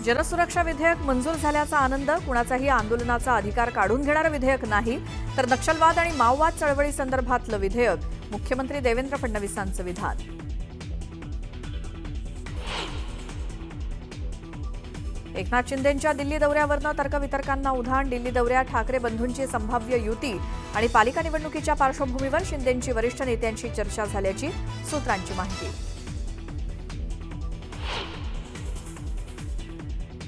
जनसुरक्षा विधेयक मंजूर झाल्याचा आनंद, कुणाचाही आंदोलनाचा अधिकार काढून घेणारं विधेयक नाही, तर नक्षलवाद आणि माओवाद चळवळी संदर्भातलं विधेयक, मुख्यमंत्री देवेंद्र फडणवीसांचं विधान. एकनाथ शिंदेंच्या दिल्ली दौऱ्यावरनं तर्कवितर्कांना उधाण. दिल्ली दौऱ्यात ठाकरे बंधूंची संभाव्य युती आणि पालिका निवडणुकीच्या पार्श्वभूमीवर शिंदेंची वरिष्ठ नेत्यांशी चर्चा झाल्याची सूत्रांची माहिती.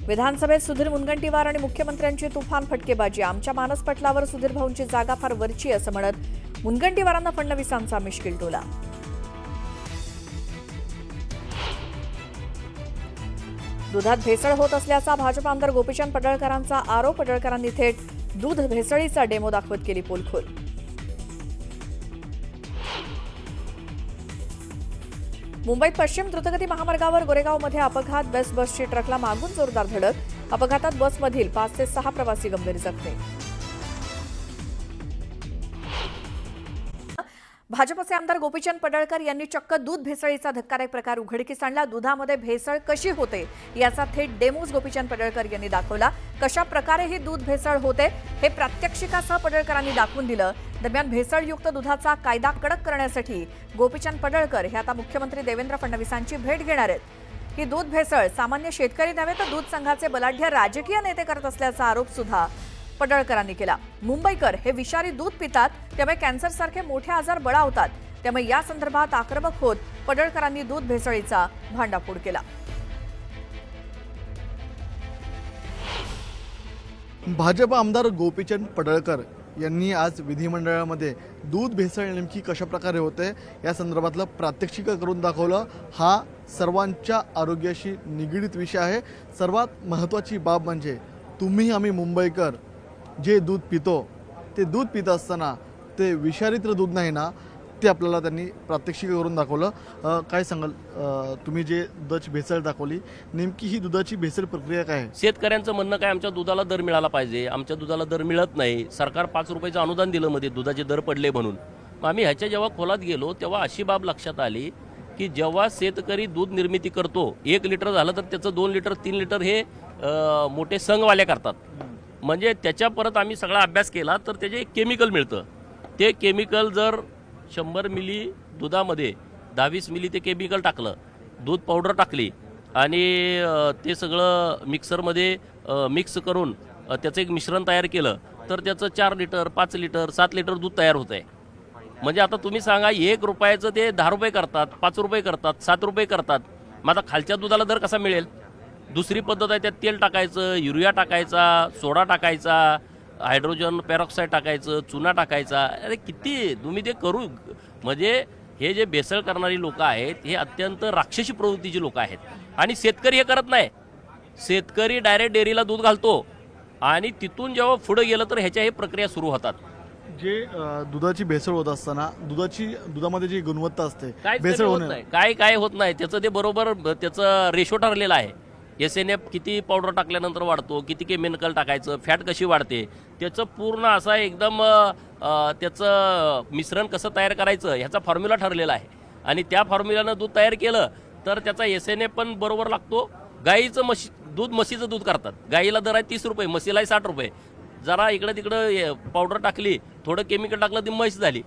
विधानसभेत सुधीर मुनगंटीवार आणि मुख्यमंत्र्यांची तुफान फटकेबाजी. आमच्या मानसपटलावर सुधीर भाऊंची जागा फार वरची असं म्हणत मुनगंटीवारांना फडणवीसांचा मिश्किल टोला. दुधात भेसळ होत असल्याचा भाजप आमदार गोपीचंद पडळकरांचा आरोप. पडळकरांनी थेट दूध भेसळीचा डेमो दाखवत केली पोलखोल. मुंबईत पश्चिम द्रुतगती महामार्गावर गोरेगावमध्ये अपघात. बेस्ट बसची ट्रकला मागून जोरदार धडक. अपघातात बसमधील 5 ते 6 प्रवासी गंभीर जखमी. भाजपचे आमदार गोपीचंद पडळकर यांनी चक्क दूध भेसळीचा धक्कादायक प्रकार उघडकीस आणला. दुधामध्ये भेसळ कशी होते याचा थेट डेमोज गोपीचंद पडळकर यांनी दाखवला. कशा प्रकारे ही दूध भेसळ होते हे प्रात्यक्षिकासह पडळकरांनी दाखवून दिलं. दरम्यान भेसळयुक्त दुधाचा कायदा कडक करण्यासाठी गोपीचंद पडळकर हे आता मुख्यमंत्री देवेंद्र फडणवीसांची भेट घेणार आहेत. ही दूध भेसळ सामान्य शेतकरी नव्हे तर दूध संघाचे बलाढ्य राजकीय नेते करत असल्याचा आरोप सुद्धा पडळकरांनी केला. मुंबईकर हे विषारी दूध पितात, त्यामुळे कॅन्सरसारखे मोठे आजार बळावतात. त्यामुळे या संदर्भात आक्रमक होत पडळकरांनी दूध भेसळीचा भांडाफोड केला. भाजप आमदार गोपीचंद पडळकर यांनी आज विधिमंडळामध्ये दूध भेसळ नेमकी कशा प्रकारे होते या संदर्भातलं प्रात्यक्षिक करून दाखवलं. हा सर्वांच्या आरोग्याशी निगडीत विषय आहे. सर्वात महत्त्वाची बाब म्हणजे तुम्ही आम्ही मुंबईकर जे दूध पितो ते दूध पित असताना ते विषारित्र दूध नाही ना, ते आपल्याला त्यांनी प्रात्यक्षिक करून दाखवलं. काय सांगाल, तुम्ही जे दुधाची भेसळ दाखवली, नेमकी ही दुधाची भेसळ प्रक्रिया काय आहे? शेतकऱ्यांचं म्हणणं काय, आमच्या दुधाला दर मिळाला पाहिजे, आमच्या दुधाला दर मिळत नाही. सरकार 5 रुपयाचं अनुदान दिलं मध्ये दुधाचे दर पडले म्हणून. मग आम्ही ह्याच्या जेव्हा खोलात गेलो तेव्हा अशी बाब लक्षात आली की जेव्हा शेतकरी दूध निर्मिती करतो, 1 लिटर झालं तर त्याचं 2 लिटर 3 लिटर हे मोठे संघवाले करतात. म्हणजे त्याच्या परत आम्ही सगळा अभ्यास केला तर त्याचे एक केमिकल मिळतं. ते केमिकल जर 100 मिली दुधामध्ये 10-20 मिली ते केमिकल टाकलं, दूध पावडर टाकली आणि ते सगळं मिक्सरमध्ये मिक्स करून त्याचं एक मिश्रण तयार केलं तर त्याचं 4 लिटर 5 लिटर 7 लिटर दूध तयार होतं आहे. म्हणजे आता तुम्ही सांगा, 1 रुपयाचं ते 10 रुपये करतात, 5 रुपये करतात, 7 रुपये करतात. मग आता खालच्या दुधाला दर कसा मिळेल? दुसरी पद्धत आहे, त्यात तेल टाकायचं, युरिया टाकायचा, सोडा टाकायचा, हायड्रोजन पेरॉक्साईड टाकायचं, चुना टाकायचा. अरे किती तुम्ही ते करू. म्हणजे हे जे भेसळ करणारी लोक आहेत हे अत्यंत राक्षसी प्रवृत्तीची लोक आहेत. आणि शेतकरी हे करत नाही. शेतकरी डायरेक्ट डेअरीला दूध घालतो आणि तिथून जेव्हा पुढे गेलं तर ह्याच्या हे प्रक्रिया सुरू होतात. जे दुधाची भेसळ होत असताना दुधामध्ये जी गुणवत्ता असते भेसळ होत नाही, काय होत नाही. त्याचं ते बरोबर त्याचं रेशो ठरलेलं आहे. SNF किती पावडर टाकल्यानंतर वाढतो, किती केमिकल टाकायचं, फॅट कशी वाढते, त्याचं पूर्ण असा एकदम त्याचं मिश्रण कसं तयार करायचं ह्याचा फॉर्म्युला ठरलेला आहे. आणि त्या फॉर्म्युल्यानं दूध तयार केलं तर त्याचा SNF पण बरोबर लागतो. गाईचं दूध म्हशीचं दूध करतात. गाईला दर आहे 30 रुपये, म्हशीलाही 60 रुपये. जरा इकडं तिकडं पावडर टाकली, थोडं केमिकल टाकलं ती म्हैस झाली,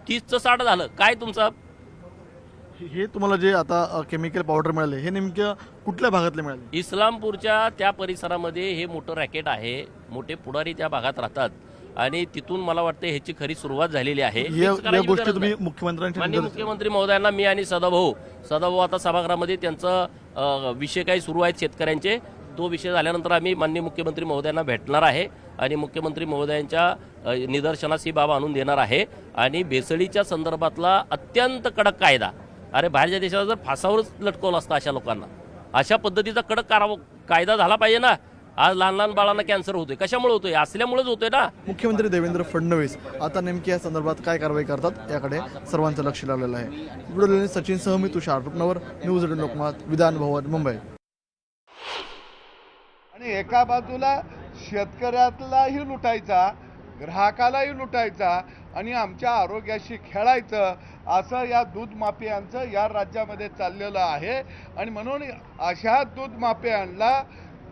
30चं 60 झालं. काय तुमचं हे तुम्हाला जे आता केमिकल पावडर मिळाले हे नेमक्या कुठल्या भागातले मिळाले? इस्लामपूरच्या त्या परिसरामध्ये हे मोठं रॅकेट आहे. मोठे पुढारी त्या भागात राहतात आणि तिथून मला वाटतं ह्याची खरी सुरुवात झालेली आहे. या गोष्टी तुम्ही मुख्यमंत्री महोदयांना मी आणि सदाभाऊ आता सभागृहामध्ये त्यांचा विषय काही सुरू आहेत शेतकऱ्यांचे. तो विषय झाल्यानंतर आम्ही माननीय मुख्यमंत्री महोदयांना भेटणार आहे आणि मुख्यमंत्री महोदयांच्या निदर्शनास ही बाब आणून देणार आहे. आणि भेसळीच्या संदर्भातला अत्यंत कडक कायदा, अरे बाहेरच्या देशाला जर फासावरच लटकवलं असतं अशा लोकांना, अशा पद्धतीचा कडक कायदा झाला पाहिजे ना. आज लहान लहान बाळांना कॅन्सर होतोय, कशामुळे होतोय? असल्यामुळेच होतोय ना. मुख्यमंत्री देवेंद्र फडणवीस आता नेमकी या संदर्भात काय कारवाई करतात याकडे सर्वांचं लक्ष लागलेलं आहे. व्हिडिओ सचिन सह मी तुषार रुपनवर, न्यूज 18 लोकमत, विधान भवन, मुंबई. आणि एका बाजूला शेतकऱ्यालाही लुटायचा, ग्राहकालाही लुटायचा आणि आमच्या आरोग्याशी खेळायचं, असं या दूध माफियांचं या राज्यामध्ये चाललेलं आहे. आणि म्हणून अशा दूध माफियांना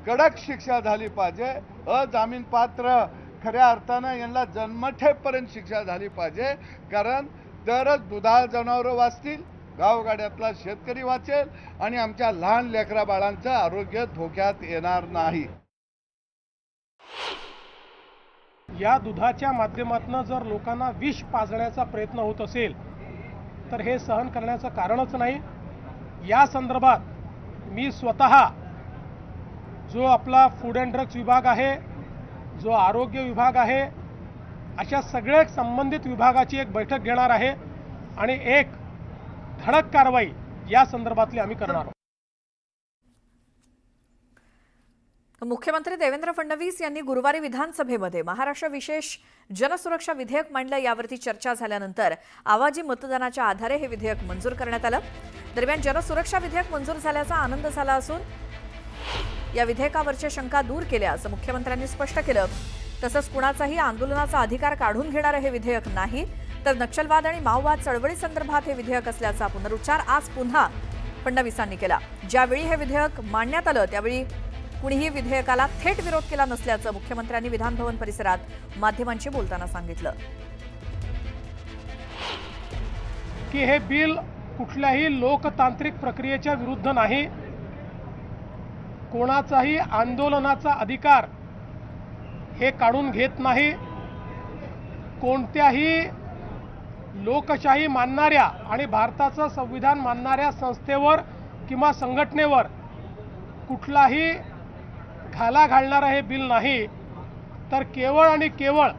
कडक शिक्षा झाली पाहिजे. अजामीनपात्र खऱ्या अर्थानं यांना जन्मठेपर्यंत शिक्षा झाली पाहिजे. कारण तरच दुधाळ जनावरं वाचतील, गावगाड्यातला शेतकरी वाचेल आणि आमच्या लहान लेकरा बाळांचं आरोग्य धोक्यात येणार नाही. या दुधाच्या माध्यमातून जर लोकांना विष पाजण्याचा प्रयत्न होत असेल तर हे सहन करण्याचं कारणच नाही. या संदर्भात मी स्वतः जो आपला फूड अँड ड्रग्स विभाग आहे, जो आरोग्य विभाग आहे, अशा सगळ्या संबंधित विभागाची एक बैठक घेणार आहे आणि एक धडक कारवाई या संदर्भातली आम्ही करणार आहोत. मुख्यमंत्री देवेंद्र फडणवीस यांनी गुरुवारी विधानसभेमध्ये महाराष्ट्र विशेष जनसुरक्षा विधेयक मांडलं. यावरती चर्चा झाल्यानंतर आवाजी मतदानाच्या आधारे हे विधेयक मंजूर करण्यात आलं. दरम्यान जनसुरक्षा विधेयक मंजूर झाल्याचा आनंद झाला असून या विधेयकावरच्या शंका दूर केल्या असं मुख्यमंत्र्यांनी स्पष्ट केलं. तसंच कुणाचाही आंदोलनाचा अधिकार काढून घेणारं हे विधेयक नाही, तर नक्षलवाद आणि माओवाद चळवळी संदर्भात हे विधेयक असल्याचा पुनरुच्चार आज पुन्हा फडणवीसांनी केला. ज्यावेळी हे विधेयक मांडण्यात आलं त्यावेळी कुणीही विधेयकाला थेट विरोध केला नसल्याचं मुख्यमंत्र्यांनी विधानभवन परिसरात माध्यमांशी बोलताना सांगितलं. की हे बिल कुठल्याही लोकतांत्रिक प्रक्रियेच्या विरुद्ध नाही, कोणाचाही आंदोलनाचा अधिकार हे काढून घेत नाही, कोणत्याही लोकशाही मानणाऱ्या आणि भारताचं संविधान मानणाऱ्या संस्थेवर किंवा संघटनेवर कुठलाही घाला घालणारं हे बिल नाही, तर केवळ आणि केवळ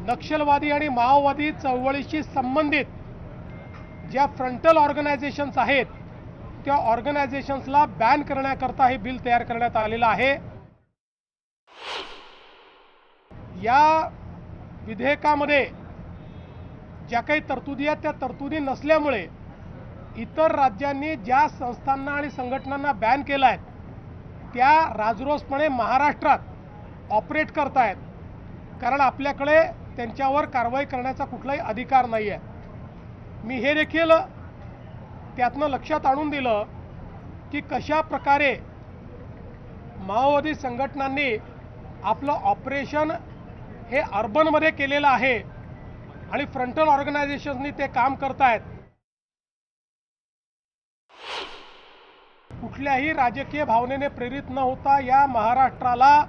नक्षलवादी आणि माओवादी चळवळीशी संबंधित ज्या फ्रंटल ऑर्गनायझेशन्स आहेत त्या ऑर्गनायझेशन्सला बॅन करण्याकरता हे बिल तयार करण्यात आलेलं आहे. या विधेयकामध्ये ज्या काही तरतुदी आहेत त्या तरतुदी नसल्यामुळे इतर राज्यांनी ज्या संस्थांना आणि संघटनांना बॅन केलं आहे त्या राजरोसपणे महाराष्ट्रात ऑपरेट करतायत, कारण आपल्याकडे त्यांच्यावर कारवाई करण्याचा कुठलाही अधिकार नाही आहे. मी हे देखील त्यातनं लक्षात आणून दिलं की कशा प्रकारे माओवादी संघटनांनी आपलं ऑपरेशन हे अर्बनमध्ये केलेलं आहे आणि फ्रंटल ऑर्गनायझेशन्सनी ते काम करतायत. कुठल्याही राजकीय भावनेने प्रेरित न होता या महाराष्ट्राला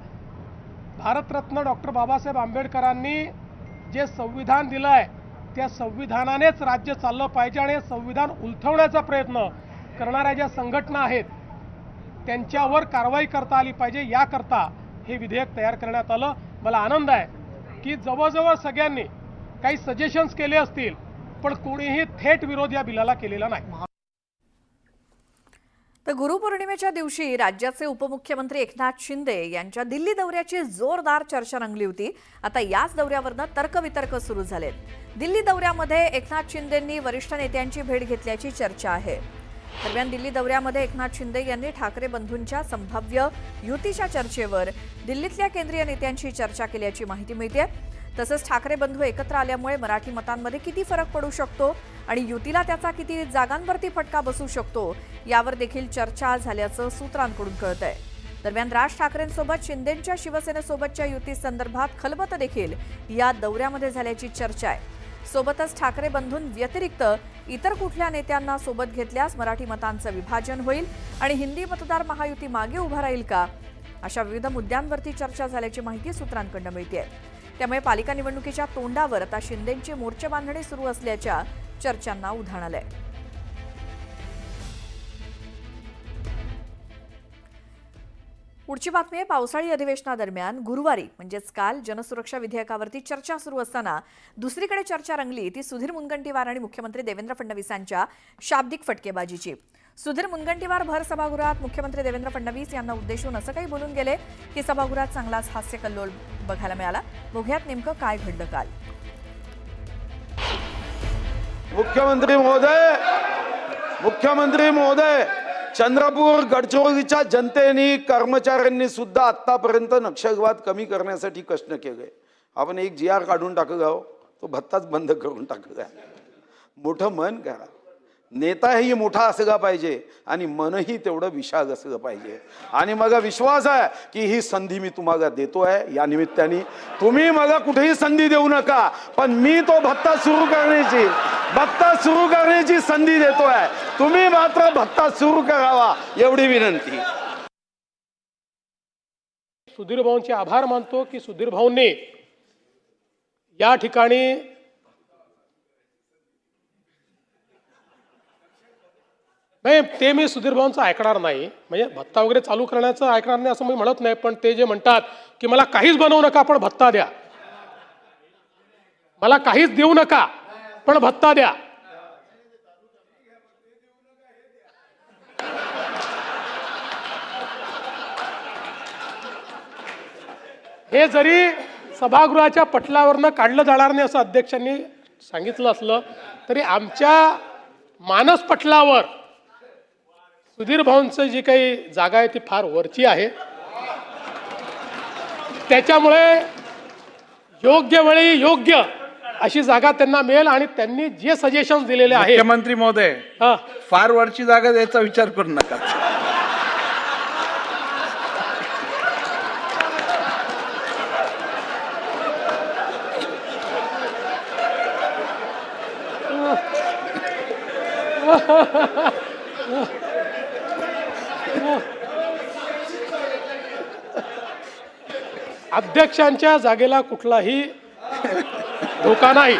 भारतरत्न डॉक्टर बाबासाहेब आंबेडकरांनी जे संविधान दिलं आहे त्या संविधानानेच राज्य चाललं पाहिजे आणि संविधान उलथवण्याचा प्रयत्न करणाऱ्या ज्या संघटना आहेत त्यांच्यावर कारवाई करता आली पाहिजे, याकरता हे विधेयक तयार करण्यात आलं. मला आनंद आहे की जवळजवळ सगळ्यांनी काही सजेशन्स केले असतील पण कोणीही थेट विरोध या बिलाला केलेला नाही. तर गुरुपौर्णिमेच्या दिवशी राज्याचे उपमुख्यमंत्री एकनाथ शिंदे यांच्या दिल्ली दौऱ्याची जोरदार चर्चा रंगली होती. आता याच दौऱ्यावरनं तर्कवितर्क सुरू झालेत. दिल्ली दौऱ्यामध्ये एकनाथ शिंदेंनी वरिष्ठ नेत्यांची भेट घेतल्याची चर्चा आहे. दरम्यान दिल्ली दौऱ्यामध्ये एकनाथ शिंदे यांनी ठाकरे बंधूंच्या संभाव्य युतीच्या चर्चेवर दिल्लीतल्या केंद्रीय नेत्यांशी चर्चा केल्याची माहिती मिळते. तसंच ठाकरे बंधू एकत्र आल्यामुळे मराठी मतांमध्ये किती फरक पडू शकतो आणि युतीला त्याचा किती जागांवरती फटका बसू शकतो यावर देखील चर्चा झाल्याचं सूत्रांकडून कळतंय. दरम्यान राज ठाकरेंसोबत शिंदेंच्या शिवसेनेसोबतच्या युती संदर्भात खलबत देखील या दौऱ्यामध्ये झाल्याची चर्चा आहे. सोबतच ठाकरे बंधूंव्यतिरिक्त इतर कुठल्या नेत्यांना सोबत घेतल्यास मराठी मतांचं विभाजन होईल आणि हिंदी मतदार महायुती मागे उभा राहील का, अशा विविध मुद्द्यांवरती चर्चा झाल्याची माहिती सूत्रांकडून मिळते. त्यामुळे पालिका निवडणुकीच्या तोंडावर आता शिंदेंची मोर्चे बांधणी सुरू असल्याच्या चर्चांना उधाण आलंय. पुढची बातमी आहे पावसाळी अधिवेशनादरम्यान गुरुवारी म्हणजेच काल जनसुरक्षा विधेयकावरती चर्चा सुरू असताना दुसरीकडे चर्चा रंगली ती सुधीर मुनगंटीवार आणि मुख्यमंत्री देवेंद्र फडणवीसांच्या शाब्दिक फटकेबाजीची. सुधीर मुनगंटीवार भर सभागृहात मुख्यमंत्री देवेंद्र फडणवीस यांना उद्देशून असं काही बोलून गेले की सभागृहात चांगलाच हास्यकल्लोळ बघायला मिळाला. बघूयात नेमकं काय घडलं काल. मुख्यमंत्री महोदय, चंद्रपूर गडचिरोलीच्या जनतेने कर्मचाऱ्यांनी सुद्धा आतापर्यंत नक्षलवाद कमी करण्यासाठी कष्ट केले. आपण एक GR काढून टाकलं, तो भत्ताच बंद करून टाकला. मोठं मन करा. नेताही मोठा असला पाहिजे आणि मनही तेवढं विशाल असलं पाहिजे. आणि मला विश्वास आहे की ही संधी मी तुम्हाला देतोय. या निमित्ताने तुम्ही मला कुठेही संधी देऊ नका, पण मी तो भत्ता सुरू करण्याची संधी देतोय. तुम्ही मात्र भत्ता सुरू करावा एवढी विनंती. सुधीर भाऊंचे आभार मानतो की सुधीर भाऊंनी या ठिकाणी नाही, ते मी सुधीर भाऊंचं ऐकणार नाही, म्हणजे भत्ता वगैरे चालू करण्याचं ऐकणार नाही असं मी म्हणत नाही. पण ते जे म्हणतात की मला काहीच बनवू नका पण भत्ता द्या, मला काहीच देऊ नका पण भत्ता द्या, हे जरी सभागृहाच्या पटलावरनं काढलं जाणार नाही असं अध्यक्षांनी सांगितलं असलं तरी आमच्या मानस पटलावर सुधीर भाऊंचं जी काही जागा आहे ती फार वरची आहे. त्याच्यामुळे योग्य वेळी योग्य अशी जागा त्यांना मिळेल आणि त्यांनी जे सजेशन दिलेले आहेत. मुख्यमंत्री महोदय, फार वरची जागा द्यायचा विचार करू नका. अध्यक्षांच्या जागेला कुठलाही धोका नाही.